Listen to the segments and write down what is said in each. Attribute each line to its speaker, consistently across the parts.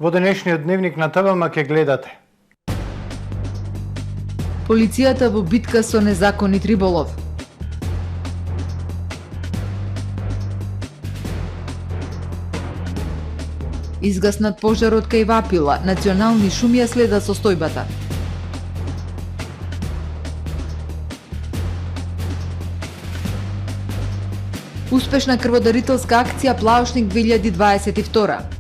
Speaker 1: Во денешниот дневник на ТВМ ќе гледате.
Speaker 2: Полицијата во битка со незаконит риболов. Изгаснат пожарот кај Вапила, национални шуми ја следат состојбата. Успешна крводарителска акција Плаошник 2022.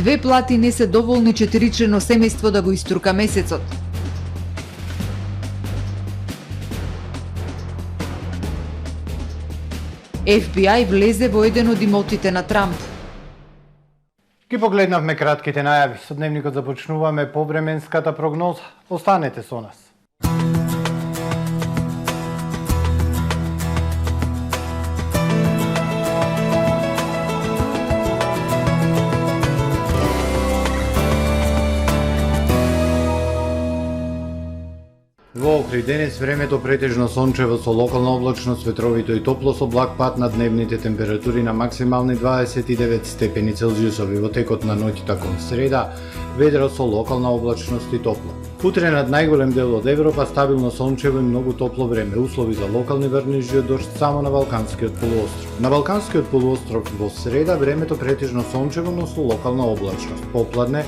Speaker 2: Две плати не се доволни 4-члено семејство да го истурка месецот. FBI влезе во еден од имотите на Трамп.
Speaker 1: Ги погледнавме кратките најави. Со дневникот започнуваме повременската прогноза. Останете со нас. Во Охрид денес времето претежно сончево со локална облачност, ветровито и топло со благ пад на дневните температури на максимални 29 степени Целзиусови. Во текот на ноќта кон среда ведро со локална облачност и топло. Утре над најголем дел од Европа стабилно сончево и многу топло време. Услови за локални врнежи од дожд само на Балканскиот полуостров. На Балканскиот полуостров во среда времето претежно сончево, но со локална облачност. Попладне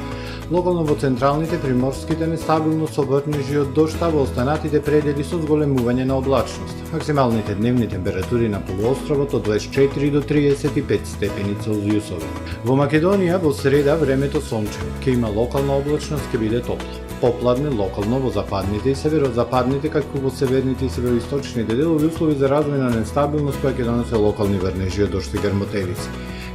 Speaker 1: локално во централните приморските нестабилно со врнежи од дожд, а во останатите предели со зголемување на облачност. Максималните дневни температури на полуостровот од 24 до 35 степени Целзиусови. Во Македонија во среда времето сончево, ќе има локална облачност, ќе биде топло. Попладне локално во западните и северозападните, како во северните и североисточните делови, услови за развој на нестабилност која ќе донесе локални врнежи од дожд и грмотевици.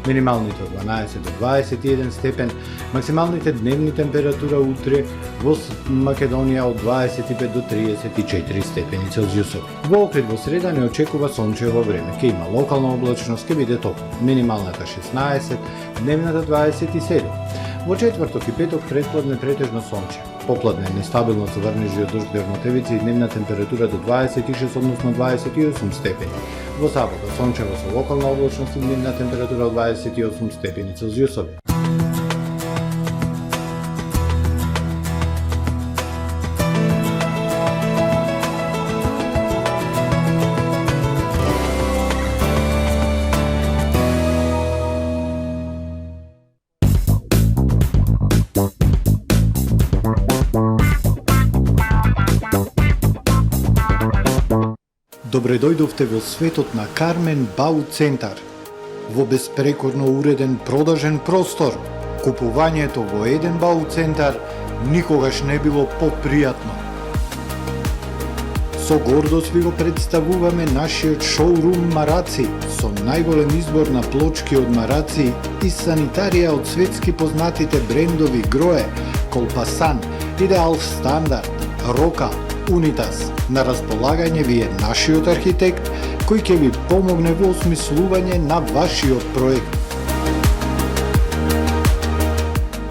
Speaker 1: Минималните од 12 до 21 степен, максималните дневни температура утре во Македонија од 25 до 34 степени Целзиусови. Во Охрид во среда не очекува сончево време, ќе има локална облачност, ќе биде топло. Минималната 16, дневната 27. Во четврток и петок претпладне претежно сончево. Попладне нестабилно со врнежи од дожд, грмотевици и дневна температура до 26, односно 28 степени. Во сабота сончево со локална облачност и дневна температура од 28 степени Целзиусови. Добре дојдовте во светот на Кармен Бау Центар. Во безпрекорно уреден продажен простор, купувањето во еден Бау Центар никогаш не било попријатно. Со гордост ви го представуваме нашиот шоурум Мараци, со најголем избор на плочки од Мараци и санитарија од светски познатите брендови Грое, Колпасан, Идеал Стандард, Рока, Унитас. На располагање ви е нашиот архитект, кој ќе ви помогне во осмислување на вашиот проект.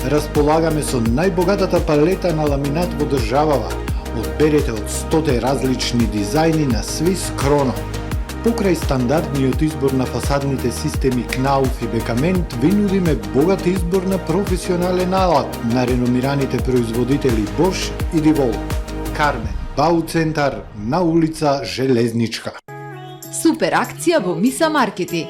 Speaker 1: Располагаме со најбогатата палета на ламинат во државава. Одберете од 100 различни дизајни на Swiss Chrono. Покрај стандардниот избор на фасадните системи Knauf и Бекамент, ви нудиме богат избор на професионален алат на реномираните производители Bosch и DeWalt. Кармен Бау Центар на улица Железничка.
Speaker 2: Супер акција во Миса Маркети.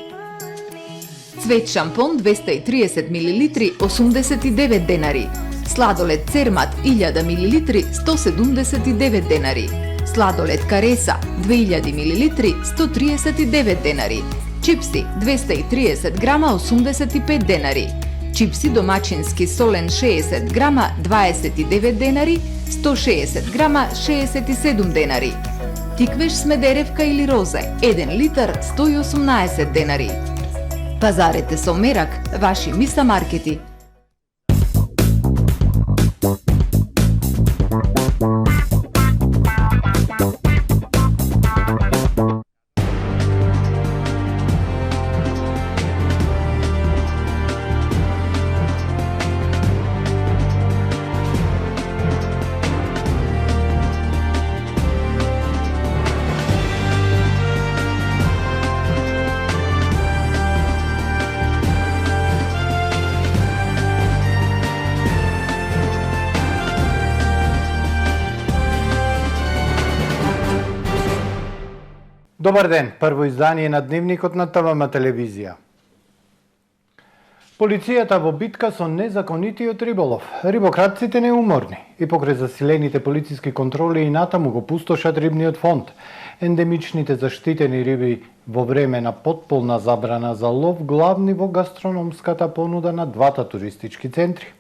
Speaker 2: Цвет шампон 230 мл 89 денари. Сладолед Цермат 1000 мл 179 денари. Сладолед Кареса 2000 мл 139 денари. Чипси 230 грама 85 денари. Чипси домачински солен 60 грама 29 денари, 160 грама 67 денари. Тиквеш смедеревка или роза 1 литар 118 денари. Пазарете со мерак, ваши Миса Маркети.
Speaker 1: Добар ден, прво издание на Дневникот на ТВМ телевизија. Полицијата во битка со незаконитиот риболов. Рибократците неуморни и покрај засилените полициски контроли и натаму го пустошат рибниот фонд. Ендемичните заштитени риби во време на потполна забрана за лов главни во гастрономската понуда на двата туристички центри.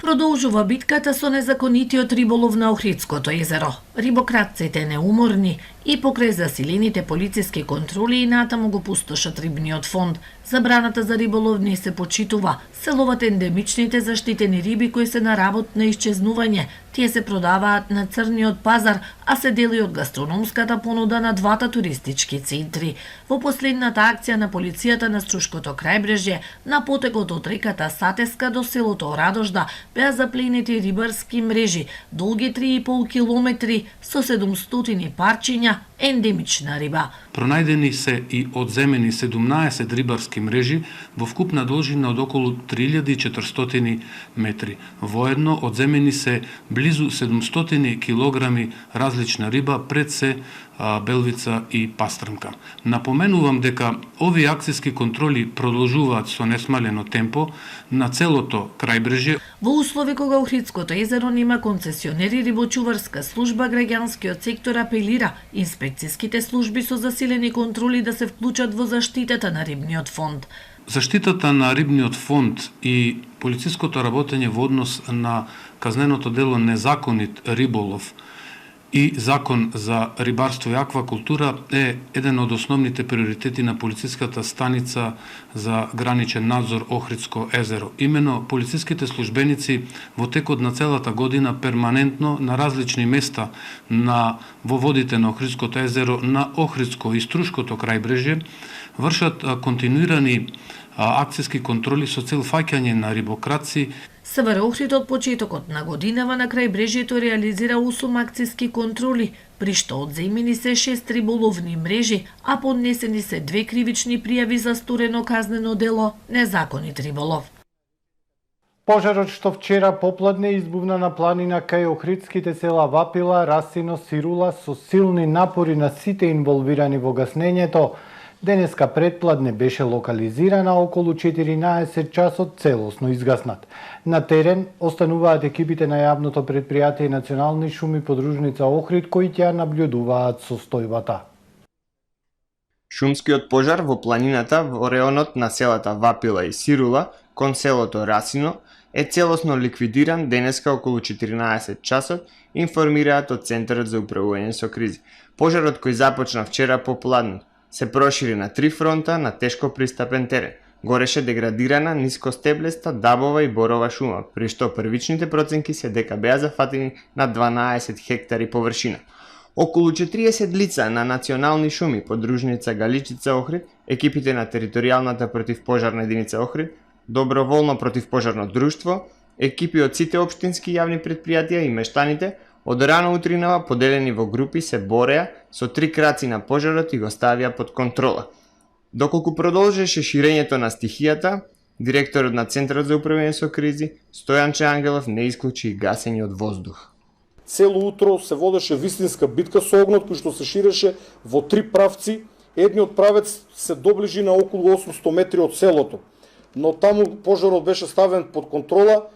Speaker 3: Продолжува битката со незаконитиот риболов на Охридското езеро. Рибократците неуморни и покрај засилените полициски контроли и натаму го пустошат рибниот фонд. Забраната за риболов не се почитува. Се ловат ендемичните заштитени риби кои се на работ на исчезнување. Тие се продаваат на црниот пазар, а се дели од гастрономската понуда на двата туристички центри. Во последната акција на полицијата на Струшкото крајбрежје, на потекот од реката Сатеска до селото Радожда, беа запленети рибарски мрежи, долги 3,5 километри, со 700 парчиња ендемична риба.
Speaker 4: Пронајдени се и одземени 17 рибарски мрежи во вкупна должина од околу 3400 метри. Воедно одземени се близу 700 килограми различна риба, пред се белвица и пастрмка. Напоменувам дека овие акцијски контроли продолжуваат со несмалено темпо на целото крајбрежје.
Speaker 3: Во услови кога Охридското езеро нема концесионери, рибочуварска служба, граѓанскиот сектор апелира инспекцијските служби со засилени контроли да се вклучат во заштитата на рибниот фонд.
Speaker 4: Заштитата на рибниот фонд и полициското работење во однос на казненото дело незаконит риболов и закон за рибарство и аквакултура е еден од основните приоритети на полициската станица за граничен надзор Охридско езеро. Имено полициските службеници во текот на целата година перманентно на различни места во водите на Охридското езеро, на Охридско и Струшкото крајбрежје вршат континуирани акцијски контроли со цел фаќање на рибокраци.
Speaker 3: СВР Охрид од почетокот на годинава на крајбрежјето реализира 8 акцијски контроли, при што одземени се 6 риболовни мрежи, а поднесени се 2 кривични пријави за сторено казнено дело незаконит риболов.
Speaker 1: Пожарот што вчера попладне избувна на планина кај охридските села Вапила, Расино, Сирула со силни напори на сите инволвирани во гаснењето, денеска предпладне беше локализирана околу 14 часот целосно изгаснат. На терен остануваат екипите на јавното предпријатие Национални шуми подружница Охрид кои ќе наблюдуваат состојбата.
Speaker 5: Шумскиот пожар во планината во реонот на селата Вапила и Сирула кон селото Расино е целосно ликвидиран денеска околу 14 часот, информираат од Центарот за управување со кризи. Пожарот кој започна вчера попладне се прошири на 3 фронта на тешко пристапен терен. Гореше деградирана, нискостеблеста, дабова и борова шума, при што првичните проценки се дека беа зафатени на 12 хектари површина. Околу 40 лица на Национални шуми подружница Галичица Охрид, екипите на територијалната противпожарна единица Охрид, доброволно противпожарно друштво, екипи од сите општински јавни предпријатија и мештаните, од рано утринава поделени во групи се бореа со 3 краци на пожарот и го ставија под контрола. Доколку продолжеше ширењето на стихијата, директорот на Центарот за управување со кризи, Стојанче Ангелов, не исклучи и гасење од воздух.
Speaker 6: Цело утро се водеше вистинска битка со огнот кој што се ширеше во 3 правци. Едниот правец се доближи на околу 800 метри од селото, но таму пожарот беше ставен под контрола.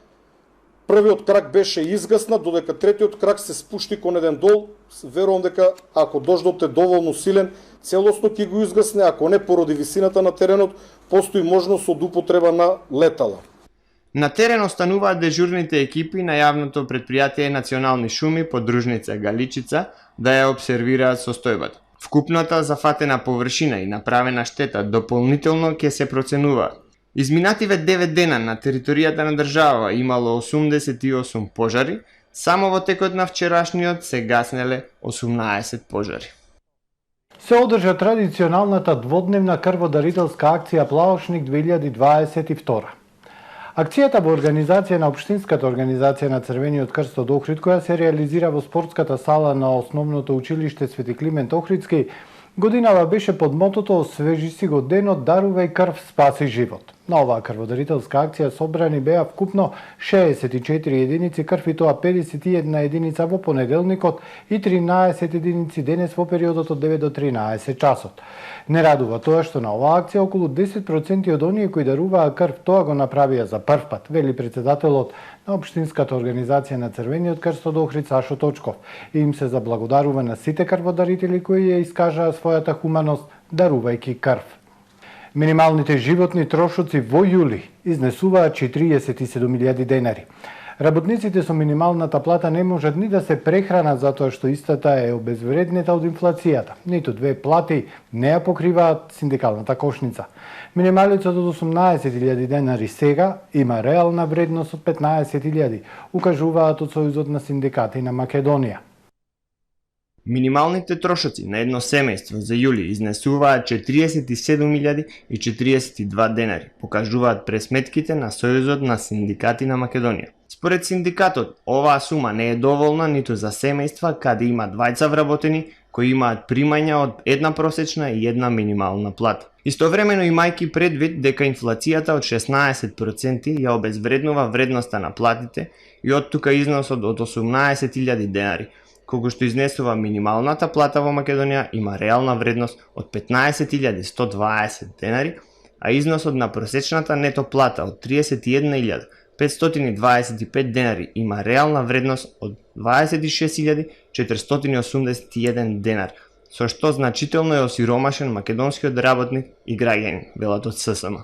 Speaker 6: Првиот крак беше изгаснат, додека третиот крак се спушти кон еден дол. Верувам дека ако дождот е доволно силен, целосно ќе го изгасне, ако не поради висината на теренот, постои можност од употреба на летала.
Speaker 5: На терен остануваат дежурните екипи на јавното предпријатие Национални шуми подружница Галичица да ја обсервираат состојбата. Вкупната зафатена површина и направена штета дополнително ќе се проценуваат. Изминативе 9 дена на територијата на држава имало 88 пожари, само во текот на вчерашниот се гаснеле 18 пожари.
Speaker 1: Се одржа традиционалната дводневна крводарителска акција Плаошник 2022. Акцијата во организација на Општинската организација на Црвениот крст од Охрид, која се реализира во спортската сала на Основното училиште Свети Климент Охридски, Годинава беше под мотото "Освежи си го денот, дарувај крв, спаси живот". На оваа крводарителска акција собрани беа вкупно 64 единици крв и тоа 51 единица во понеделникот и 13 единици денес во периодот од 9 до 13 часот. Не радува тоа што на оваа акција околу 10% од оние кои даруваа крв тоа го направија за прв пат, вели председателот на Општинската организација на Црвениот крст од Охрид Сашо Точков. И им се заблагодарува на сите крводарители кои ја искажаа својата хуманост дарувајќи крв. Минималните животни трошоци во јули изнесуваат 47.000 денари. Работниците со минималната плата не можат ни да се прехранат затоа што истата е обезвреднета од инфлацијата. Ниту две плати не ја покриваат синдикалната кошница. Минималицата од 18.000 денари сега има реална вредност од 15.000, укажуваат од Сојузот на синдикати на Македонија.
Speaker 5: Минималните трошоци на едно семејство за јули изнесуваат 47.042 денари, покажуваат пресметките на Сојузот на синдикати на Македонија. Според синдикатот, оваа сума не е доволна ниту за семејства каде има двајца вработени кои имаат примања од една просечна и една минимална плата. Истовремено имајќи предвид дека инфлацијата од 16% ја обезвреднува вредноста на платите и од тука износот од 18.000 денари, колку што изнесува минималната плата во Македонија има реална вредност од 15.120 денари, а износот на просечната нето плата од 31.525 денари има реална вредност од 26.481 денар, со што значително е осиромашен македонскиот работник и граѓанин, велат од ССМ.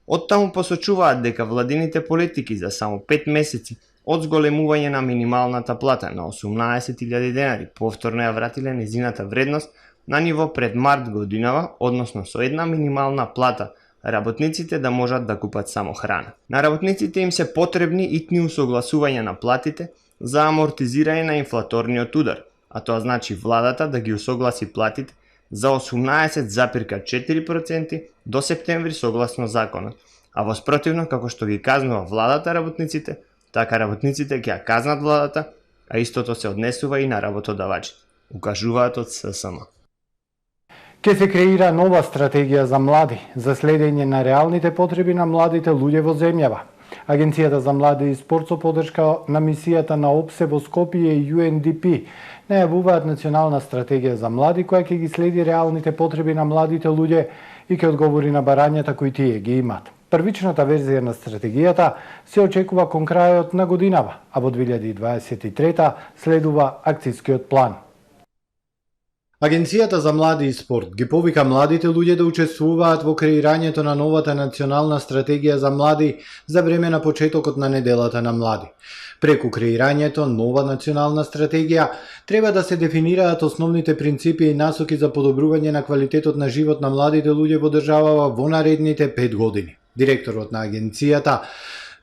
Speaker 5: Оттаму посочуваат дека владините политики за само 5 месеци од зголемување на минималната плата на 18.000 денари повторно ја вратиле незината вредност на ниво пред март годинава, односно со една минимална плата работниците да можат да купат само храна. На работниците им се потребни итни усогласувања на платите за амортизирање на инфлаторниот удар, а тоа значи владата да ги усогласи платите за 18,4% до септември согласно законот, а во спротивно, како што ги казнува владата работниците, така работниците ќе ја казнат владата, а истото се однесува и на работодавачите, укажуваат од ССМ.
Speaker 1: Ке се креира нова стратегија за млади, за следење на реалните потреби на младите луѓе во земјава. Агенцијата за млади и спорт со поддршка на мисијата на ОПСЕ во Скопје и UNDP најавуваат национална стратегија за млади која ќе ги следи реалните потреби на младите луѓе и ќе одговори на барањата кои тие ги имаат. Првичната верзија на стратегијата се очекува кон крајот на годинава, а во 2023 следува акцискиот план. Агенцијата за млади и спорт ги повика младите луѓе да учествуваат во креирањето на новата национална стратегија за млади за време на почетокот на неделата на млади. Преку креирањето нова национална стратегија треба да се дефинираат основните принципи и насоки за подобрување на квалитетот на живот на младите луѓе во државава во наредните 5 години. Директорот на агенцијата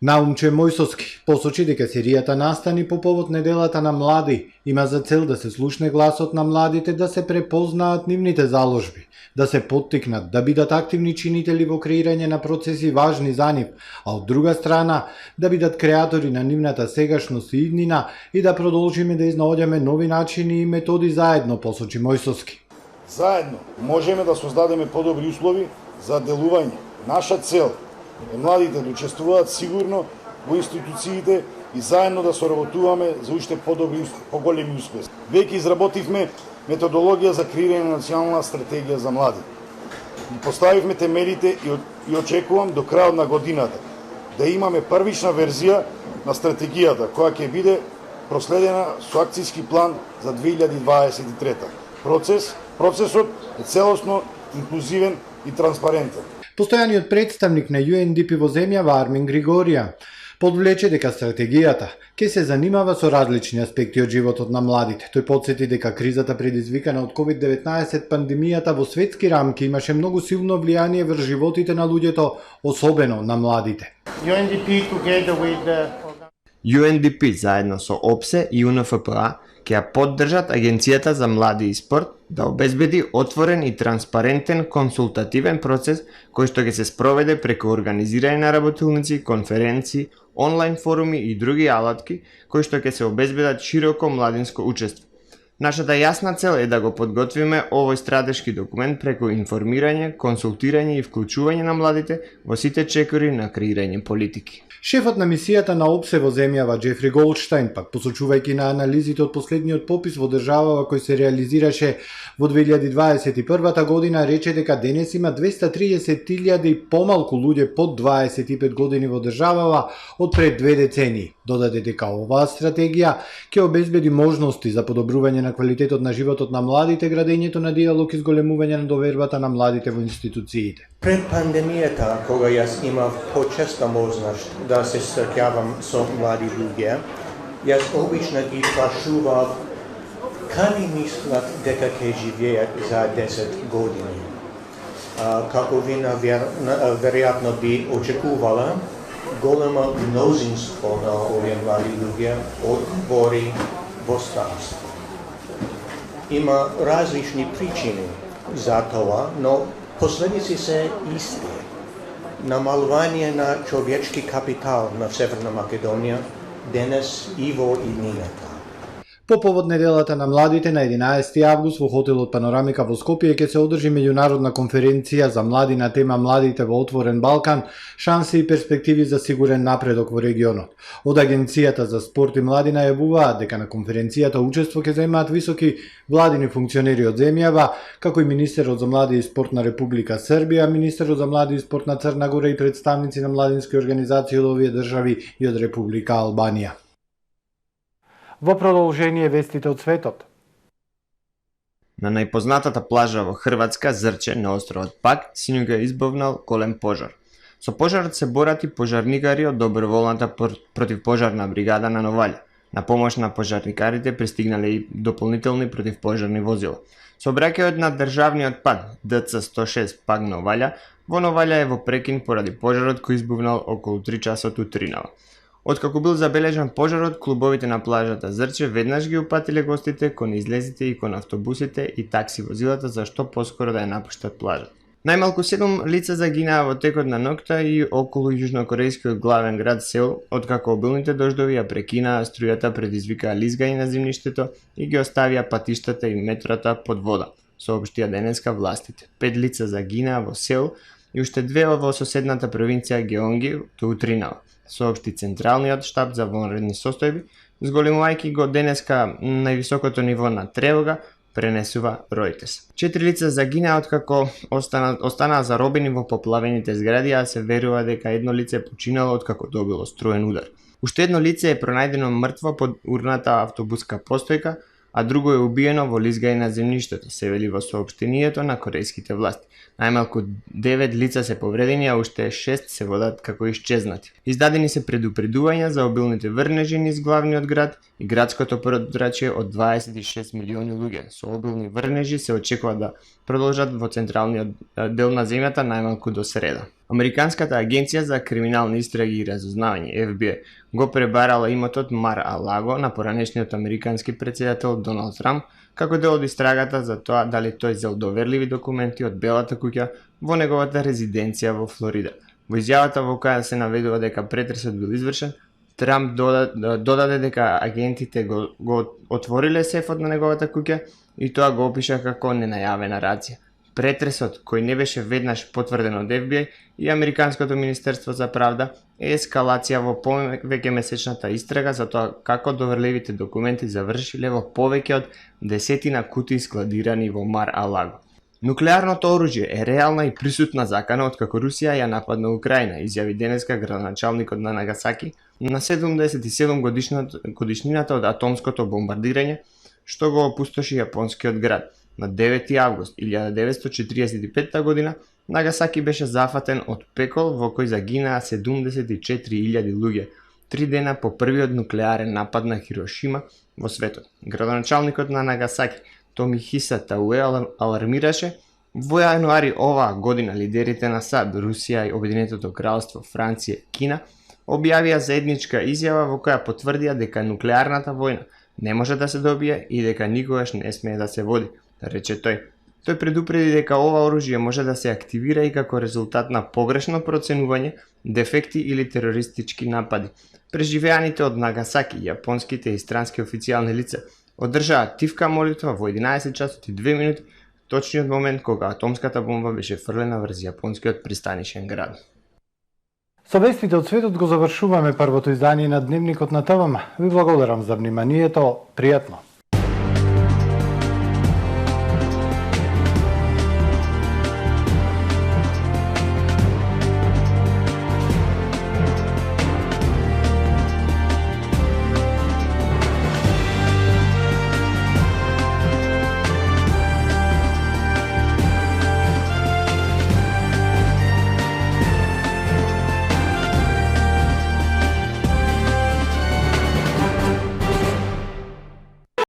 Speaker 1: Наумче Мојсовски посочи дека серијата настани по повод неделата на млади има за цел да се слушне гласот на младите, да се препознаат нивните заложби, да се поттикнат да бидат активни чинители во креирање на процеси важни за нив, а од друга страна да бидат креатори на нивната сегашност и иднина и да продолжиме да изнаоѓаме нови начини и методи заедно, посочи Мојсовски.
Speaker 6: Заедно можеме да создадеме подобри услови за делување. Наша цел е младите да учествуваат сигурно во институциите и заедно да соработуваме за уште подобри, поголеми успеси. Веќе изработивме методологија за креирање на национална стратегија за млади. И поставивме темелите и очекувам до крајот на годината да имаме првична верзија на стратегијата која ќе биде проследена со акцијски план за 2023. Процесот е целосно инклузивен и транспарентен.
Speaker 1: Постојаниот представник на UNDP во земјава Армин Григорија подвлече дека стратегијата ќе се занимава со различни аспекти од животот на младите. Тој потсети дека кризата предизвикана од COVID-19 пандемијата во светски рамки имаше многу силно влијание врз животите на луѓето, особено на младите.
Speaker 5: UNDP заедно со ОПСЕ и УНФПА ќе ја поддржат Агенцијата за млади и спорт да обезбеди отворен и транспарентен консултативен процес кој што ќе се спроведе преку организирање на работилници, конференции, онлайн форуми и други алатки кои што ќе се обезбедат широко младинско учество. Нашата јасна цел е да го подготвиме овој стратешки документ преку информирање, консултирање и вклучување на младите во сите чекори на креирање политики.
Speaker 1: Шефот на мисијата на ОПСЕ во земјава Џефри Голдштајн, пак посочувајќи на анализите од последниот попис во државава кој се реализираше во 2021 година, рече дека денес има 230.000 и помалку луѓе под 25 години во државава од пред 2 децении. Додаде дека оваа стратегија ќе обезбеди можности за подобрување на квалитетот на животот на младите, градењето на диалог и зголемување на довербата на младите во институциите.
Speaker 7: Пред пандемијата, кога јас имав почеста можност да се среќавам со млади луѓе, јас обично ги прашував каде мислат дека ќе живеат за 10 години. Како вина веројатно би очекувала, големо мнозинство на овие млади луѓе одбори во старост. Има различни причини за тоа, но последици се исти. Намалување на човечки капитал на Северна Македонија денес и во иднината.
Speaker 1: По повод неделата на младите на 11 август во хотелот Панорамика во Скопје ќе се одржи меѓународна конференција за млади на тема Младите во отворен Балкан, шанси и перспективи за сигурен напредок во регионот. Од Агенцијата за спорт и млади најавуваат дека на конференцијата учество ќе земаат високи владини функционери од земјава, како и министерот за млади и спорт на Република Србија, министерот за млади и спорт на Црна Гора и представници на младински организации од овие држави и од Република Албанија. Во продолжение вестите од светот.
Speaker 5: На најпознатата плажа во Хрватска, Зрче, на островот Пак, синоќа избовнал голем пожар. Со пожарот се борат и пожарникари од доброволната противпожарна бригада на Новаља. На помош на пожарникарите пристигнале и дополнителни противпожарни возила. Сообраќајот на државниот пат ДЦ-106 Пак Новаља во Новаља е во прекин поради пожарот кој избувнал околу 3 часот утринава. Откако бил забележан пожарот, клубовите на плажата Зрче веднаш ги упатиле гостите кон излезите и кон автобусите и такси возилата за што поскоро да ја напуштат плажата. Најмалку 7 лица загинаа во текот на ноќта и околу јужнокорејскиот главен град Сеул, откако обилните дождови ја прекинаа струјата, предизвикаа лизгање на земјиштето и ги оставија патиштата и метрата под вода, соопштија денеска властите. 5 лица загинаа во Сеул и уште 2 во соседната провинција Геонги утринава, соопшти Централниот штаб за вонредни состојби, зголемувајќи го денеска највисокото ниво на тревога, пренесува Reuters. 4 лица загинаа откако останаа заробени во поплавените згради, а се верува дека едно лице починало откако добило струен удар. Уште едно лице е пронајдено мртво под урната автобуска постојка, а друго е убиено во лизгање на земјиштето, се вели во соопштението на корејските власти. Најмалку 9 лица се повредени, а уште 6 се водат како исчезнати. Издадени се предупредувања за обилните врнежи низ главниот град и градското подрачје од 26 милиони луѓе. Со обилни врнежи се очекува да продолжат во централниот дел на земјата најмалку до среда. Американската агенција за криминални истраги и разузнавање FBI го пребарала имотот Мар-а-Лаго на поранешниот американски претседател Доналд Трамп како дел од истрагата за тоа дали тој зел доверливи документи од Белата куќа во неговата резиденција во Флорида. Во изјавата во која се наведува дека претресот бил извршен, Трамп додаде дека агентите го отвориле сефот на неговата куќа и тоа го опиша како ненајавена рација. Претресот, кој не беше веднаш потврден од FBI и Американското министерство за правда, е ескалација во повеќе месечната истрага за тоа како доверливите документи завршиле во повеќе од 10 кутии складирани во Мар-а-Лаго. Нуклеарното оружје е реална и присутна закана откако Русија ја нападна Украина, изјави денеска градоначалникот на Нагасаки на 77 годишнината од атомското бомбардирање што го опустоши јапонскиот град. На 9 август 1945 година Нагасаки беше зафатен од пекол во кој загинаа 74.000 луѓе, 3 дена по првиот нуклеарен напад на Хирошима во светот. Градоначалникот на Нагасаки Томихиса Тауе алармираше во јануари оваа година лидерите на САД, Русија и Обединетото кралство, Франција и Кина објавија заедничка изјава во која потврдија дека нуклеарната војна не може да се добие и дека никогаш не смее да се води, рече тој. Тој предупреди дека ова оружје може да се активира и како резултат на погрешно проценување, дефекти или терористички напади. Преживеаните од Нагасаки, јапонските и странски официјални лица одржаа тивка молитва во 11 часот и 2 минути, точниот момент кога атомската бомба беше фрлена врз јапонскиот пристанишен град.
Speaker 1: Со вестите од светот го завршуваме првото издание на Дневникот на ТВМ. Ви благодарам за вниманието, пријатно.